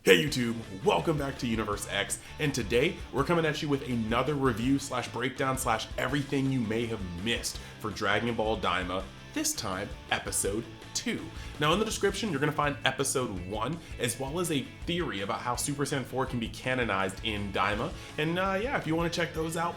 Hey YouTube, welcome back to Universe X, and today we're coming at you with another review slash breakdown slash everything you may have missed for Dragon Ball Daima, this time episode 2. Now in the description you're going to find episode 1 as well as a theory about how Super Saiyan 4 can be canonized in Daima, and yeah, if you want to check those out,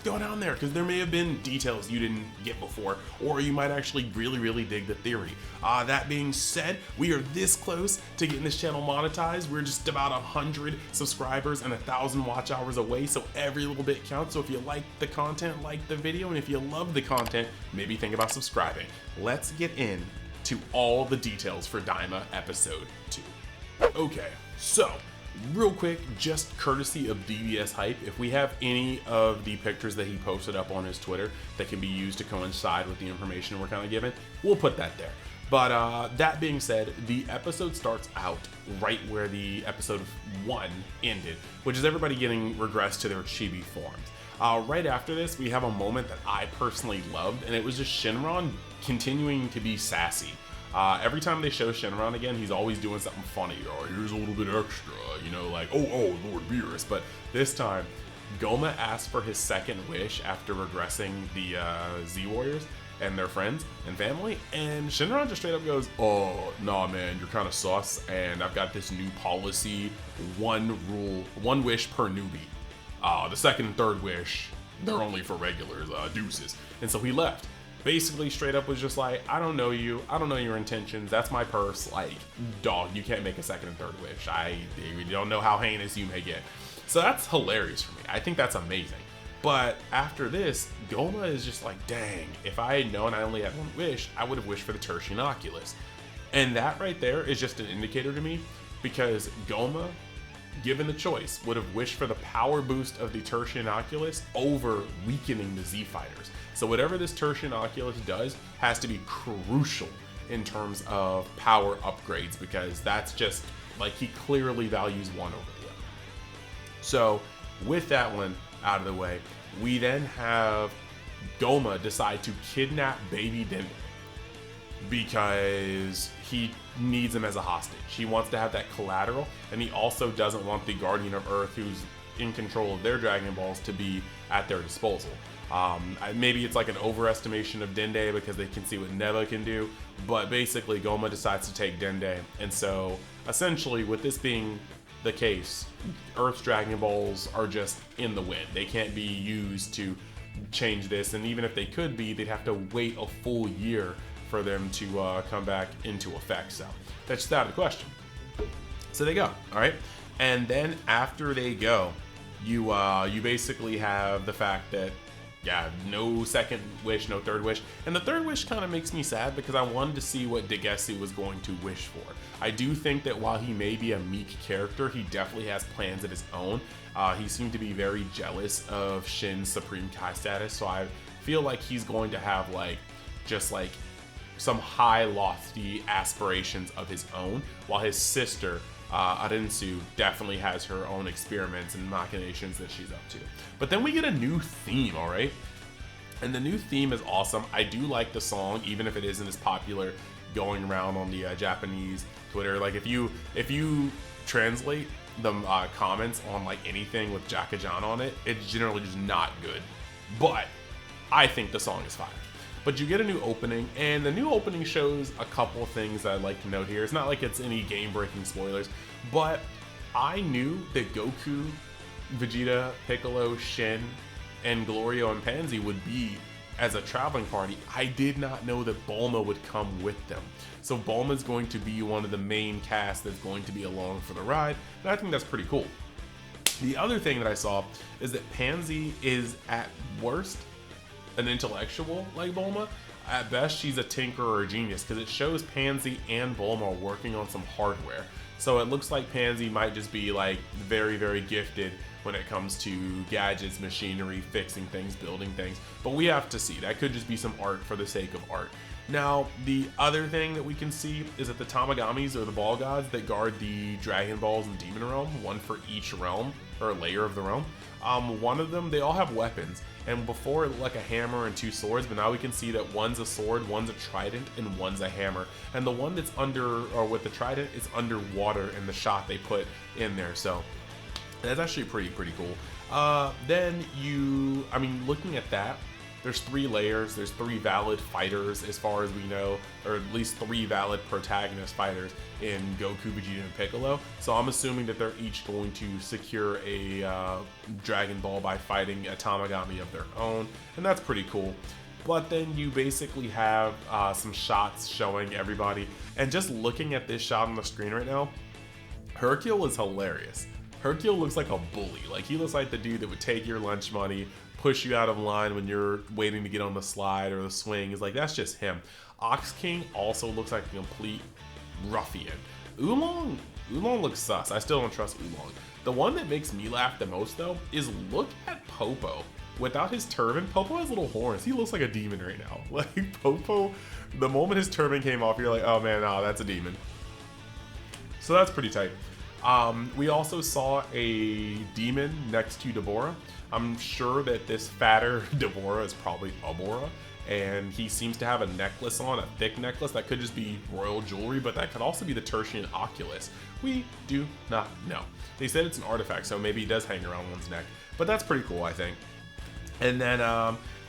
go down there because there may have been details you didn't get before, or you might actually really dig the theory. That being said, we are this close to getting this channel monetized. We're just about 100 subscribers and 1,000 watch hours away, so every little bit counts. So if you like the content, like the video, and if you love the content, maybe think about subscribing. Let's get into all the details for Daima episode 2. Okay, so real quick, just courtesy of DBS Hype, if we have any of the pictures that he posted up on his Twitter that can be used to coincide with the information we're kind of given, we'll put that there. But that being said, the episode starts out right where the episode 1 ended, which is everybody getting regressed to their chibi forms. Right after this, we have a moment that I personally loved, and it was just Shenron continuing to be sassy. Every time they show Shenron again, he's always doing something funny. Oh, here's a little bit extra, you know, like, oh, Lord Beerus. But this time, Goma asks for his second wish after regressing the Z Warriors and their friends and family, and Shenron just straight up goes, oh, nah, man, you're kind of sus, and I've got this new policy, one wish per newbie. The second and third wish, they're only for regulars, deuces. And so he left. Basically straight up was just like, I don't know you, I don't know your intentions, that's my purse, like, dog, you can't make a second and third wish. I don't know how heinous you may get. So that's hilarious for me. I think that's amazing. But after this, Goma is just like, dang, if I had known I only had one wish, I would have wished for the Tertian Oculus. And that right there is just an indicator to me, because Goma, given the choice, would have wished for the power boost of the Tertian Oculus over weakening the Z Fighters. So whatever this Tertian Oculus does has to be crucial in terms of power upgrades, because that's just, like, he clearly values one over the other. So with that one out of the way, we then have Goma decide to kidnap baby Dende because he needs him as a hostage. He wants to have that collateral, and he also doesn't want the Guardian of Earth, who's in control of their Dragon Balls, to be at their disposal. Maybe it's like an overestimation of Dende because they can see what Neva can do, but basically Goma decides to take Dende, and so essentially with this being the case, Earth's Dragon Balls are just in the wind. They can't be used to change this, and even if they could be, they'd have to wait a full year for them to come back into effect. So that's just out of the question. So they go, all right, and then after they go, you basically have the fact that, yeah, no second wish, no third wish. And the third wish kind of makes me sad because I wanted to see what Degesi was going to wish for. I do think that while he may be a meek character, he definitely has plans of his own. He seemed to be very jealous of Shin's Supreme Kai status, so I feel like he's going to have just some high lofty aspirations of his own, while his sister Arinsu definitely has her own experiments and machinations that she's up to. But then we get a new theme, all right? And the new theme is awesome. I do like the song, even if it isn't as popular going around on the Japanese Twitter. Like, if you translate the comments on like anything with Jakajan on it, it's generally just not good. But I think the song is fire. But you get a new opening, and the new opening shows a couple things that I'd like to note here. It's not like it's any game-breaking spoilers, but I knew that Goku, Vegeta, Piccolo, Shin, and Glorio and Pansy would be as a traveling party. I did not know that Bulma would come with them. So Bulma's going to be one of the main cast that's going to be along for the ride, and I think that's pretty cool. The other thing that I saw is that Pansy is at worst an intellectual like Bulma. At best, she's a tinker or a genius, because it shows Pansy and Bulma are working on some hardware. So it looks like Pansy might just be like very gifted when it comes to gadgets, machinery, fixing things, building things. But we have to see. That could just be some art for the sake of art. Now, the other thing that we can see is that the Tamagamis are the ball gods that guard the Dragon Balls in Demon Realm, one for each realm, or layer of the realm. One of them, they all have weapons, and before it looked like a hammer and two swords, but now we can see that one's a sword, one's a trident, and one's a hammer. And the one that's under, or with the trident, is underwater in the shot they put in there, so that's actually pretty cool. Then looking at that, there's 3 layers, there's 3 valid fighters as far as we know, or at least 3 valid protagonist fighters in Goku, Vegeta, and Piccolo. So I'm assuming that they're each going to secure a Dragon Ball by fighting a Tamagami of their own, and that's pretty cool. But then you basically have some shots showing everybody, and just looking at this shot on the screen right now, Hercule is hilarious. Hercule looks like a bully. Like, he looks like the dude that would take your lunch money, push you out of line when you're waiting to get on the slide or the swing. Is like, that's just him. Ox King also looks like a complete ruffian. Oolong looks sus. I still don't trust Oolong. The one that makes me laugh the most though is look at Popo. Without his turban, Popo has little horns. He looks like a demon right now. Like, Popo, the moment his turban came off, you're like, oh man, nah, that's a demon. So that's pretty tight. We also saw a demon next to Deborah. I'm sure that this fatter Deborah is probably Abora, and he seems to have a necklace on, a thick necklace. That could just be royal jewelry, but that could also be the Tertian Oculus. We do not know. They said it's an artifact, so maybe he does hang around one's neck, but that's pretty cool, I think. And then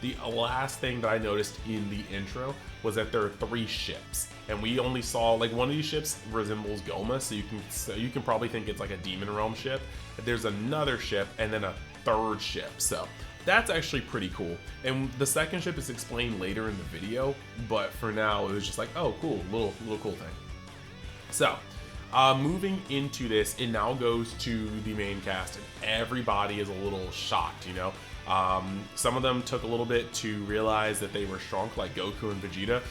the last thing that I noticed in the intro was that there are 3 ships, and we only saw, like, one of these ships resembles Goma, so you can probably think it's like a Demon Realm ship. There's another ship and then a 3rd ship, so that's actually pretty cool. And the 2nd ship is explained later in the video, but for now it was just like, oh cool, little cool thing. So moving into this, it now goes to the main cast, and everybody is a little shocked, you know. Some of them took a little bit to realize that they were shrunk, like Goku and Vegeta.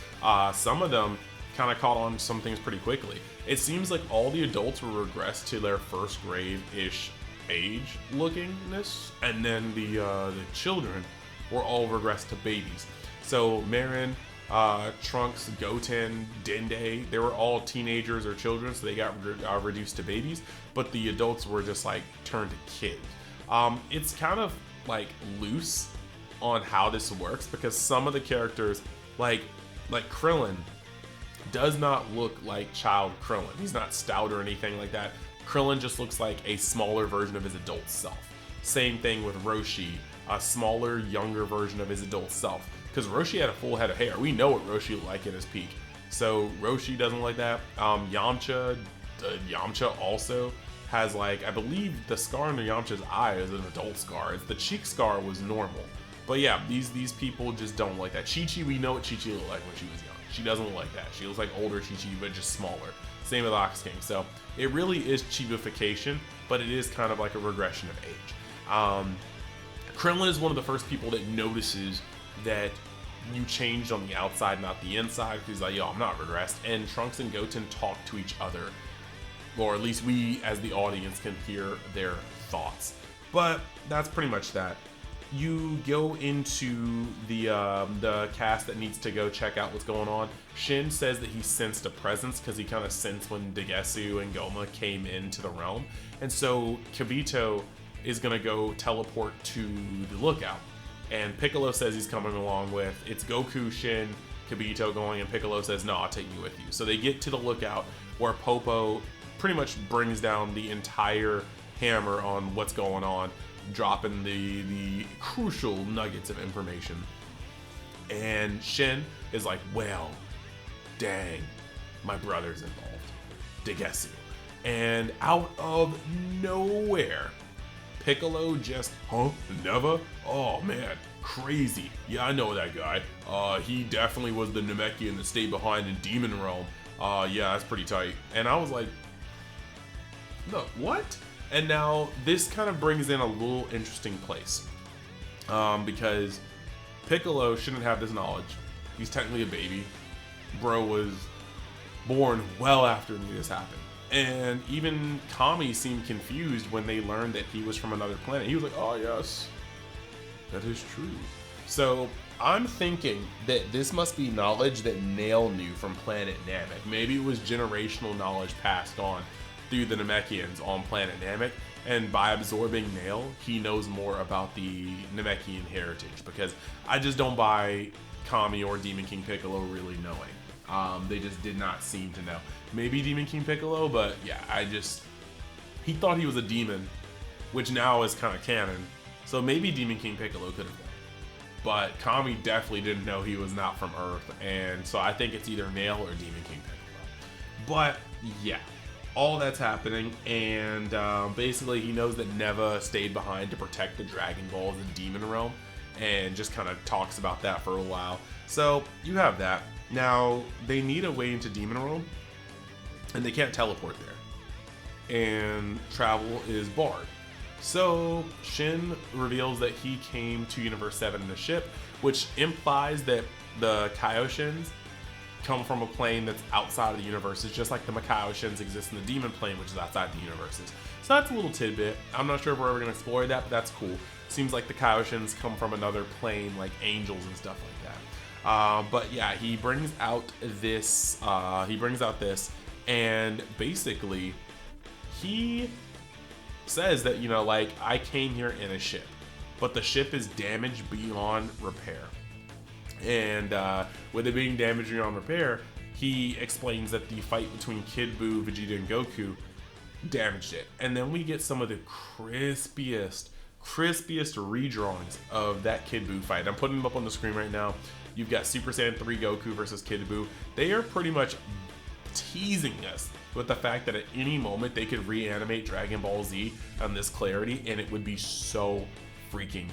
Some of them kind of caught on some things pretty quickly. It seems like all the adults were regressed to their 1st grade-ish age lookingness, and then the children were all regressed to babies. So Marin, Trunks, Goten, Dende, they were all teenagers or children, so they got reduced to babies, but the adults were just like turned to kids. It's kind of like loose on how this works, because some of the characters, like Krillin, does not look like child Krillin. He's not stout or anything like that. Krillin just looks like a smaller version of his adult self. Same thing with Roshi, a smaller, younger version of his adult self. Because Roshi had a full head of hair. We know what Roshi looked like at his peak. So Roshi doesn't look like that. Yamcha also has, like, I believe the scar under Yamcha's eye is an adult scar. The cheek scar was normal. But yeah, these people just don't like that. Chi-Chi, we know what Chi-Chi looked like when she was young. She doesn't look like that. She looks like older Chi-Chi, but just smaller. Same with Ox King. So it really is chibification, but it is kind of like a regression of age. Krillin is one of the first people that notices that you changed on the outside, not the inside. He's like, yo, I'm not regressed. And Trunks and Goten talk to each other, or at least we as the audience can hear their thoughts. But that's pretty much that. You go into the cast that needs to go check out what's going on. Shin says that he sensed a presence because he kind of sensed when Degesu and Goma came into the realm. And so Kibito is going to go teleport to the lookout. And Piccolo says he's coming along with, it's Goku, Shin, Kibito going, and Piccolo says, no, I'll take you with you. So they get to the lookout where Popo pretty much brings down the entire hammer on what's going on, dropping the crucial nuggets of information. And Shin is like, well, dang, my brother's involved, Degesu. And out of nowhere, Piccolo just, never? Oh man, crazy. Yeah, I know that guy. He definitely was the Namekian that stayed behind in Demon Realm. Yeah, that's pretty tight. And I was like, no, what? And now this kind of brings in a little interesting place, because Piccolo shouldn't have this knowledge. He's technically a baby. Bro was born well after this happened. And even Kami seemed confused when they learned that he was from another planet. He was like, oh yes, that is true. So I'm thinking that this must be knowledge that Nail knew from planet Namek. Maybe it was generational knowledge passed on through the Namekians on planet Namek, and by absorbing Nail, he knows more about the Namekian heritage, because I just don't buy Kami or Demon King Piccolo really knowing. They just did not seem to know. Maybe Demon King Piccolo, but yeah, he thought he was a demon, which now is kind of canon, so maybe Demon King Piccolo could have known. But Kami definitely didn't know he was not from Earth, and so I think it's either Nail or Demon King Piccolo. But yeah, all that's happening, and basically he knows that Neva stayed behind to protect the Dragon Balls in Demon Realm, and just kind of talks about that for a while. So you have that. Now, they need a way into Demon Realm, and they can't teleport there, and travel is barred. So Shin reveals that he came to Universe 7 in a ship, which implies that the Kaioshins come from a plane that's outside of the universes, just like the Makaioshins exist in the demon plane, which is outside the universes. So that's a little tidbit. I'm not sure if we're ever going to explore that, but that's cool. Seems like the Kaioshins come from another plane, like angels and stuff like that. But yeah, he brings out this, and basically he says that, you know, like, I came here in a ship, but the ship is damaged beyond repair. And with it being damaged beyond repair, he explains that the fight between Kid Buu, Vegeta, and Goku damaged it. And then we get some of the crispiest redrawings of that Kid Buu fight. I'm putting them up on the screen right now. You've got Super Saiyan 3 Goku versus Kid Buu. They are pretty much teasing us with the fact that at any moment they could reanimate Dragon Ball Z on this clarity, and it would be so freaking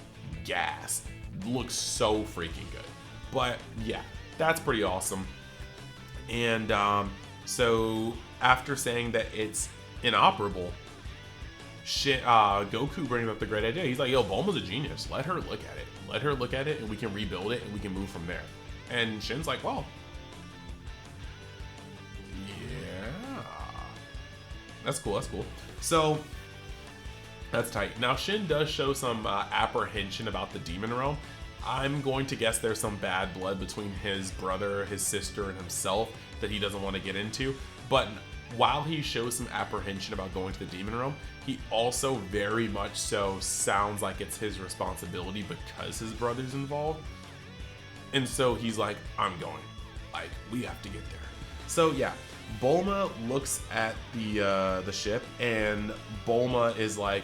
gas. Looks so freaking good. But yeah, that's pretty awesome. And so after saying that it's inoperable, Goku brings up the great idea. He's like, yo, Bulma's a genius. Let her look at it. Let her look at it, and we can rebuild it, and we can move from there. And Shin's like, well, that's cool. So that's tight. Now Shin does show some apprehension about the demon realm. I'm going to guess there's some bad blood between his brother, his sister, and himself that he doesn't want to get into. But while he shows some apprehension about going to the demon realm, he also very much so sounds like it's his responsibility because his brother's involved. And so he's like, I'm going. Like, we have to get there. So yeah, Bulma looks at the ship, and Bulma is like,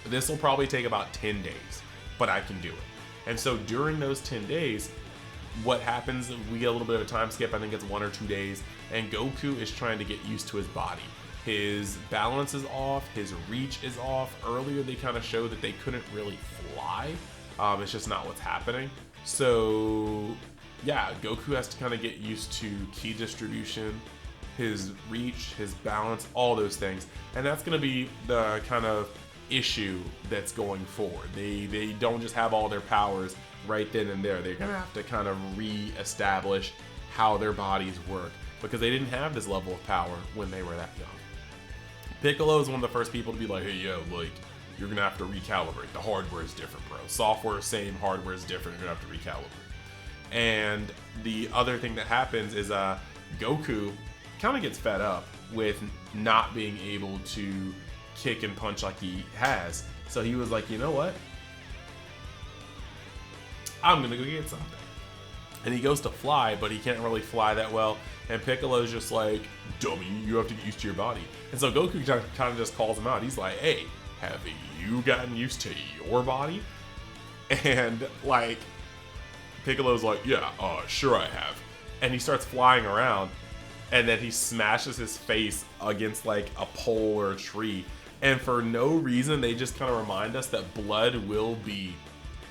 this will probably take about 10 days, but I can do it. And so during those 10 days, what happens, we get a little bit of a time skip, I think it's 1 or 2 days, and Goku is trying to get used to his body. His balance is off, his reach is off. Earlier they kind of showed that they couldn't really fly. It's just not what's happening. So yeah, Goku has to kind of get used to ki distribution, his reach, his balance, all those things. And that's going to be the kind of issue that's going forward. They don't just have all their powers right then and there. They're going to have to kind of re-establish how their bodies work, because they didn't have this level of power when they were that young. Piccolo is one of the first people to be like, hey, yo, like, you're going to have to recalibrate. The hardware is different, bro. Software is same, hardware is different. You're going to have to recalibrate. And the other thing that happens is Goku kind of gets fed up with not being able to kick and punch like he has. So he was like, you know what? I'm going to go get something. And he goes to fly, but he can't really fly that well. And Piccolo's just like, dummy, you have to get used to your body. And so Goku kind of just calls him out. He's like, hey, have you gotten used to your body? And like, Piccolo's like, yeah, sure I have. And he starts flying around, and then he smashes his face against like a pole or a tree. And for no reason, they just kind of remind us that blood will be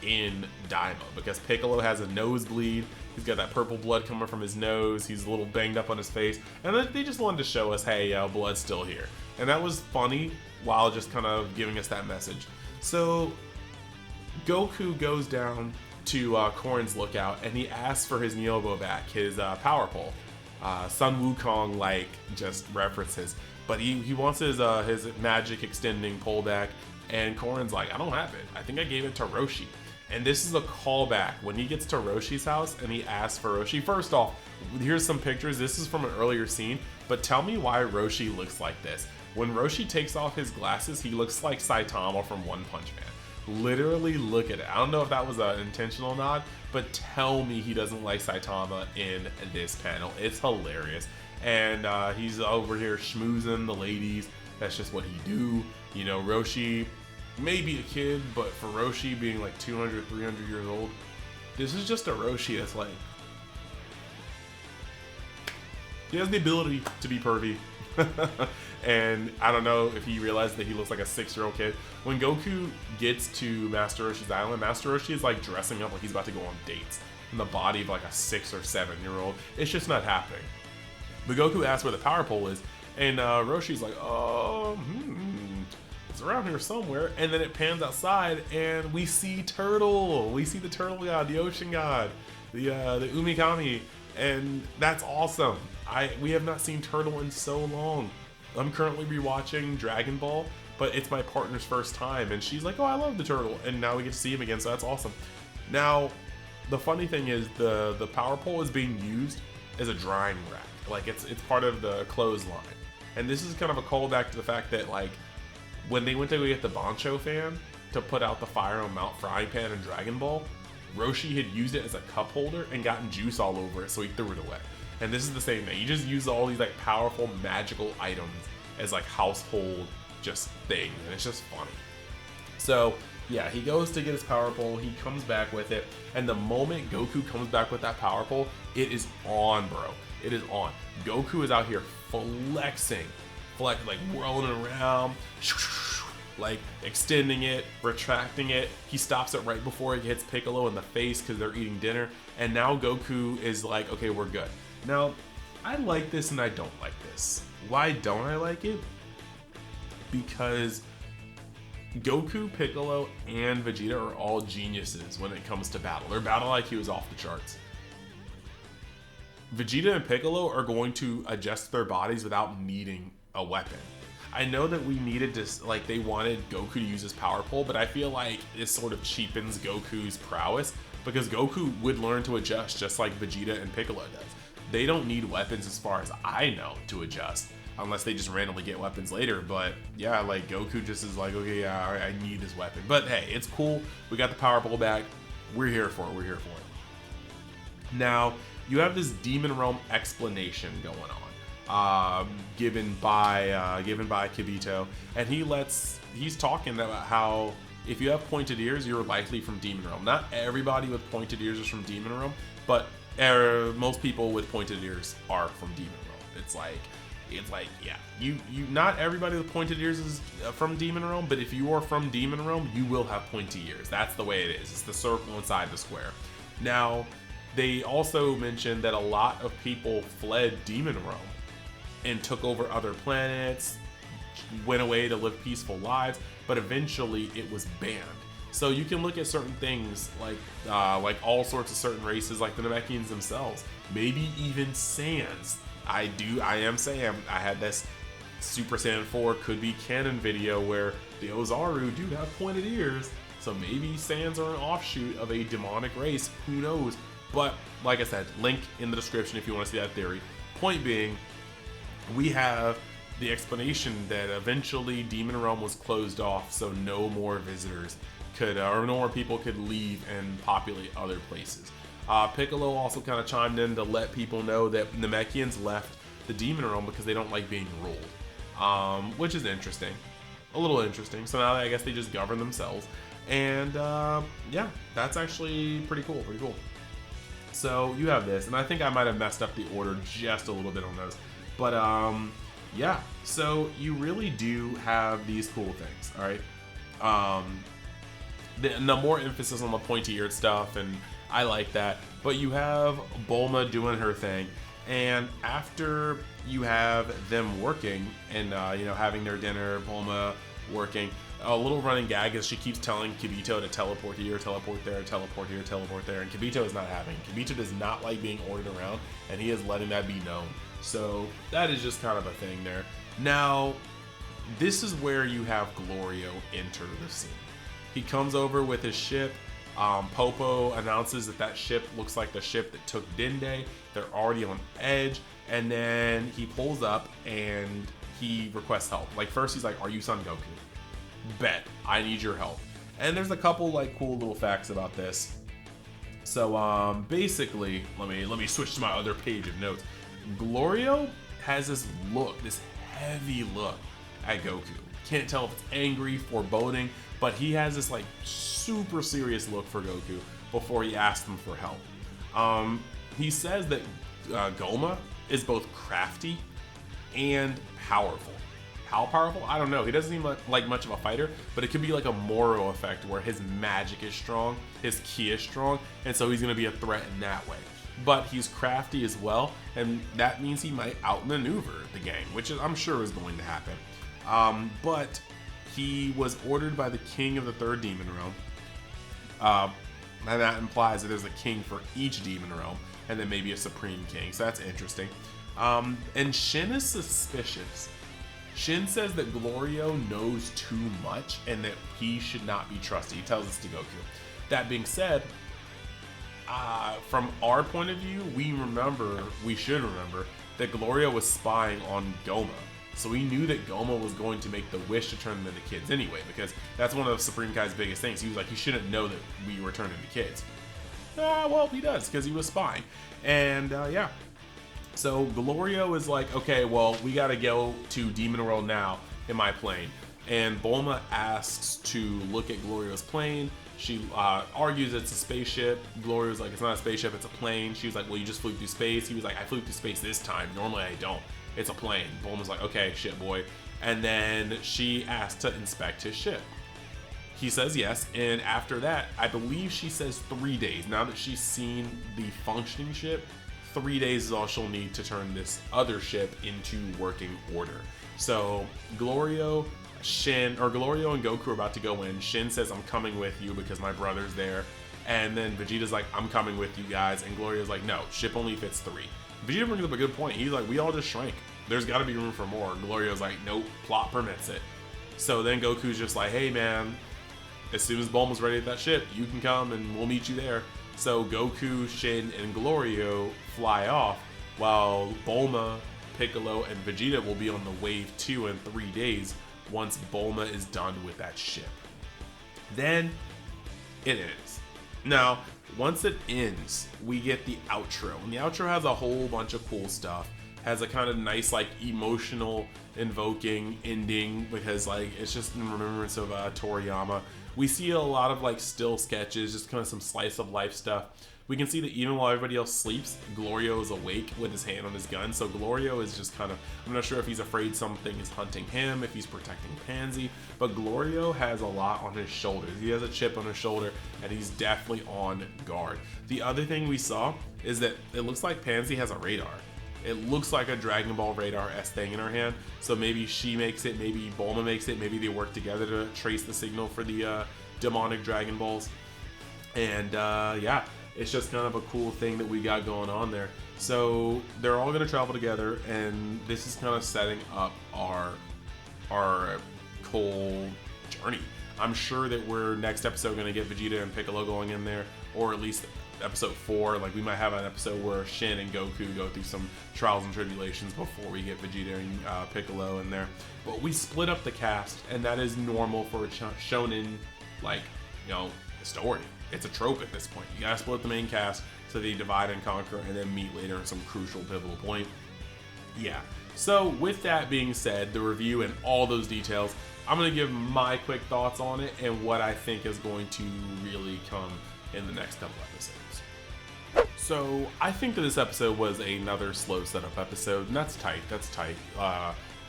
in Daima, because Piccolo has a nosebleed. He's got that purple blood coming from his nose. He's a little banged up on his face. And then they just wanted to show us, hey, blood's still here. And that was funny while just kind of giving us that message. So Goku goes down to Korin's lookout, and he asks for his Nyoyibou back, his power pole. Sun Wukong like just references, but he wants his magic extending pole back, and Korin's like, I don't have it. I think I gave it to Roshi. And this is a callback when he gets to Roshi's house and he asks for Roshi. First off, here's some pictures. This is from an earlier scene, but tell me why Roshi looks like this. When Roshi takes off his glasses, he looks like Saitama from One Punch Man. Literally look at it. I don't know if that was an intentional nod, but tell me he doesn't like Saitama in this panel. It's hilarious. And he's over here schmoozing the ladies. That's just what he do. You know, Roshi may be a kid, but for Roshi being like 200, 300 years old, this is just a Roshi that's like, he has the ability to be pervy. And I don't know if he realized that he looks like a 6-year-old kid. When Goku gets to Master Roshi's island, Master Roshi is like dressing up like he's about to go on dates in the body of like a 6 or 7-year-old. It's just not happening. But Goku asks where the power pole is, and Roshi's like, it's around here somewhere. And then it pans outside, and we see Turtle. We see the turtle god, the ocean god, the Umikami, and that's awesome. We have not seen Turtle in so long. I'm currently rewatching Dragon Ball, but it's my partner's first time, and she's like, oh, I love the turtle, and now we get to see him again, so that's awesome. Now, the funny thing is the power pole is being used as a drying rack. Like, it's part of the clothesline. And this is kind of a callback to the fact that, like, when they went to go get the Bancho fan to put out the fire on Mount Frying Pan in Dragon Ball, Roshi had used it as a cup holder and gotten juice all over it, so he threw it away. And this is the same thing. He just uses all these like powerful magical items as like household just things, and it's just funny. So yeah, he goes to get his power pole, he comes back with it, and the moment Goku comes back with that power pole, it is on, bro. It is on. Goku is out here flexing, like rolling around, like extending it, retracting it. He stops it right before he hits Piccolo in the face because they're eating dinner, and now Goku is like, okay, we're good. Now, I like this and I don't like this. Why don't I like it? Because Goku, Piccolo, and Vegeta are all geniuses when it comes to battle. Their battle IQ is off the charts. Vegeta and Piccolo are going to adjust their bodies without needing a weapon. I know that we needed to, like, they wanted Goku to use his power pole, but I feel like it sort of cheapens Goku's prowess because Goku would learn to adjust just like Vegeta and Piccolo does. They don't need weapons as far as I know to adjust, unless they just randomly get weapons later. But yeah, like Goku just is like, okay, yeah, all right, I need this weapon. But hey, it's cool. We got the power pole back. We're here for it. We're here for it. Now, you have this Demon Realm explanation going on, given by Kibito, and he's talking about how if you have pointed ears, you're likely from Demon Realm. Not everybody with pointed ears is from Demon Realm, but most people with pointed ears are from Demon Realm. It's like, yeah, you not everybody with pointed ears is from Demon Realm, but if you are from Demon Realm, you will have pointy ears. That's the way it is. It's the circle inside the square. Now, they also mentioned that a lot of people fled Demon Realm and took over other planets, went away to live peaceful lives, but eventually it was banned. So you can look at certain things like all sorts of certain races, like the Namekians themselves, maybe even Saiyans. I am Sam. I had this Super Saiyan 4 could be canon video where the Ozaru do have pointed ears, so maybe Saiyans are an offshoot of a demonic race. Who knows? But like I said, link in the description if you want to see that theory. Point being, we have the explanation that eventually Demon Realm was closed off, so no more visitors could, or no more people could leave and populate other places. Piccolo also kind of chimed in to let people know that Namekians left the Demon Realm because they don't like being ruled, which is interesting, a little interesting. So now I guess they just govern themselves, and yeah, that's actually pretty cool, So you have this, and I think I might have messed up the order just a little bit on those, but yeah, so you really do have these cool things, all right? The more emphasis on the pointy-eared stuff, and I like that, but you have Bulma doing her thing, and after you have them working and having their dinner, Bulma working, a little running gag is she keeps telling Kibito to teleport here, teleport there, teleport here, teleport there, and Kibito is not having it. Kibito does not like being ordered around, and he is letting that be known. So that is just kind of a thing there. Now, this is where you have Glorio enter the scene. He comes over with his ship, Popo announces that ship looks like the ship that took Dende. They're already on edge, and then he pulls up and he requests help. Like first he's like, "Are you Son Goku?" Bet, I need your help. And there's a couple like cool little facts about this. So basically, let me switch to my other page of notes. Glorio has this look, this heavy look at Goku. Can't tell if it's angry, foreboding, but he has this like super serious look for Goku before he asks him for help. He says that Goma is both crafty and powerful. How powerful? I don't know. He doesn't seem like much of a fighter, but it could be like a Moro effect where his magic is strong, his ki is strong, and so he's going to be a threat in that way. But he's crafty as well, and that means he might outmaneuver the gang, which I'm sure is going to happen. But he was ordered by the king of the third demon realm, and that implies that there's a king for each demon realm, and then maybe a supreme king, so that's interesting. And Shin is suspicious. Shin says that Glorio knows too much and that he should not be trusted. He tells this to Goku. That being said, from our point of view, we should remember that Glorio was spying on Goma. So we knew that Goma was going to make the wish to turn them into kids anyway, because that's one of the Supreme Kai's biggest things. He was like, he shouldn't know that we were turned into kids. Well, he does, because he was spying. And yeah. So Glorio is like, okay, well, we gotta go to Demon World now in my plane. And Bulma asks to look at Glorio's plane. She argues it's a spaceship. Glorio's like, it's not a spaceship, it's a plane. She was like, well, you just flew through space. He was like, I flew through space this time. Normally I don't. It's a plane. Bulma's like, okay, shit, boy. And then she asks to inspect his ship. He says yes, and after that, I believe she says 3 days. Now that she's seen the functioning ship, 3 days is all she'll need to turn this other ship into working order. So Glorio and Goku are about to go in. Shin says, I'm coming with you because my brother's there. And then Vegeta's like, I'm coming with you guys. And Glorio's like, no, ship only fits 3. Vegeta brings up a good point. He's like, we all just shrank. There's got to be room for more. Glorio's like, nope, plot permits it. So then Goku's just like, hey man, as soon as Bulma's ready at that ship, you can come and we'll meet you there. So Goku, Shin, and Glorio fly off while Bulma, Piccolo, and Vegeta will be on the Wave 2 in 3 days once Bulma is done with that ship. Then it ends. Now, once it ends, we get the outro. And the outro has a whole bunch of cool stuff. Has a kind of nice, like, emotional, invoking ending because, like, it's just in remembrance of Toriyama. We see a lot of like still sketches, just kind of some slice of life stuff. We can see that even while everybody else sleeps, Glorio is awake with his hand on his gun. So Glorio is just kind of, I'm not sure if he's afraid something is hunting him, if he's protecting Pansy, but Glorio has a lot on his shoulders. He has a chip on his shoulder and he's definitely on guard. The other thing we saw is that it looks like Pansy has a radar. It looks like a Dragon Ball radar-esque thing in her hand. So maybe she makes it, maybe Bulma makes it, maybe they work together to trace the signal for the demonic Dragon Balls. And yeah, it's just kind of a cool thing that we got going on there. So they're all going to travel together, and this is kind of setting up our whole journey. I'm sure that we're next episode going to get Vegeta and Piccolo going in there, or at least episode 4, like we might have an episode where Shin and Goku go through some trials and tribulations before we get Vegeta and Piccolo in there. But we split up the cast, and that is normal for a shonen, like, you know, story. It's a trope at this point. You gotta split the main cast so they divide and conquer and then meet later in some crucial pivotal point. Yeah. So with that being said, the review and all those details, I'm gonna give my quick thoughts on it and what I think is going to really come in the next couple episodes. So I think that this episode was another slow setup episode, and that's tight.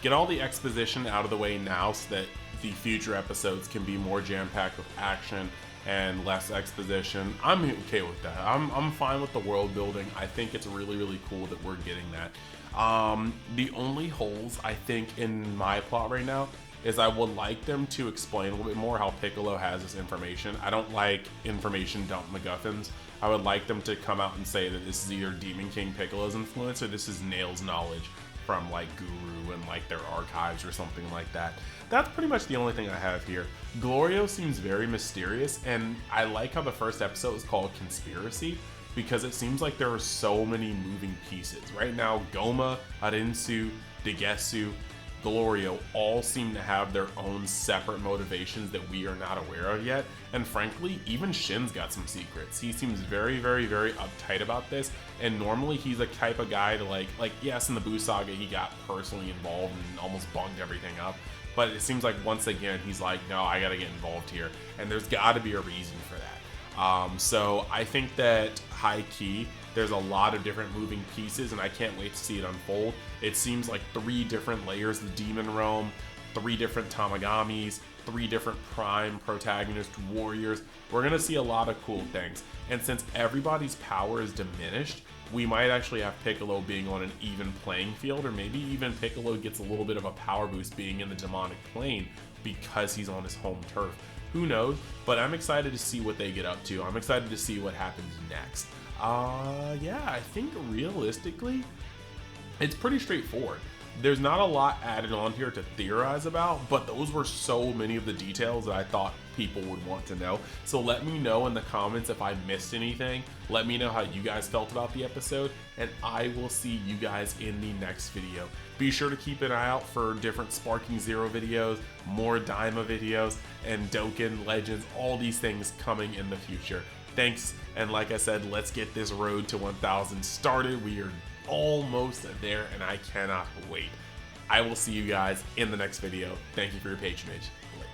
Get all the exposition out of the way now so that the future episodes can be more jam-packed with action and less exposition. I'm okay with that. I'm fine with the world building. I think it's really, really cool that we're getting that. The only holes I think in my plot right now is I would like them to explain a little bit more how Piccolo has this information. I don't like information dump MacGuffins. I would like them to come out and say that this is either Demon King Piccolo's influence or this is Nail's knowledge from like Guru and like their archives or something like that. That's pretty much the only thing I have here. Glorio seems very mysterious, and I like how the first episode is called Conspiracy, because it seems like there are so many moving pieces. Right now, Goma, Arinsu, Degetsu, Glorio all seem to have their own separate motivations that we are not aware of yet. And frankly, even Shin's got some secrets. He seems very, very, very uptight about this. And normally he's a type of guy to like yes, in the Buu Saga, he got personally involved and almost bunged everything up. But it seems like once again, he's like, no, I gotta get involved here. And there's gotta be a reason for that. So I think that high key, there's a lot of different moving pieces, and I can't wait to see it unfold. It seems like 3 different layers of the Demon Realm, 3 different Tamagamis, 3 different prime protagonist warriors. We're gonna see a lot of cool things. And since everybody's power is diminished, we might actually have Piccolo being on an even playing field, or maybe even Piccolo gets a little bit of a power boost being in the demonic plane because he's on his home turf. Who knows? But I'm excited to see what they get up to. I'm excited to see what happens next. Yeah, I think realistically, it's pretty straightforward. There's not a lot added on here to theorize about, but those were so many of the details that I thought people would want to know. So let me know in the comments if I missed anything. Let me know how you guys felt about the episode, and I will see you guys in the next video. Be sure to keep an eye out for different Sparking Zero videos, more Daima videos, and Dokkan Legends, all these things coming in the future. Thanks, and like I said, let's get this road to 1,000 started. We are almost there, and I cannot wait. I will see you guys in the next video. Thank you for your patronage. Later.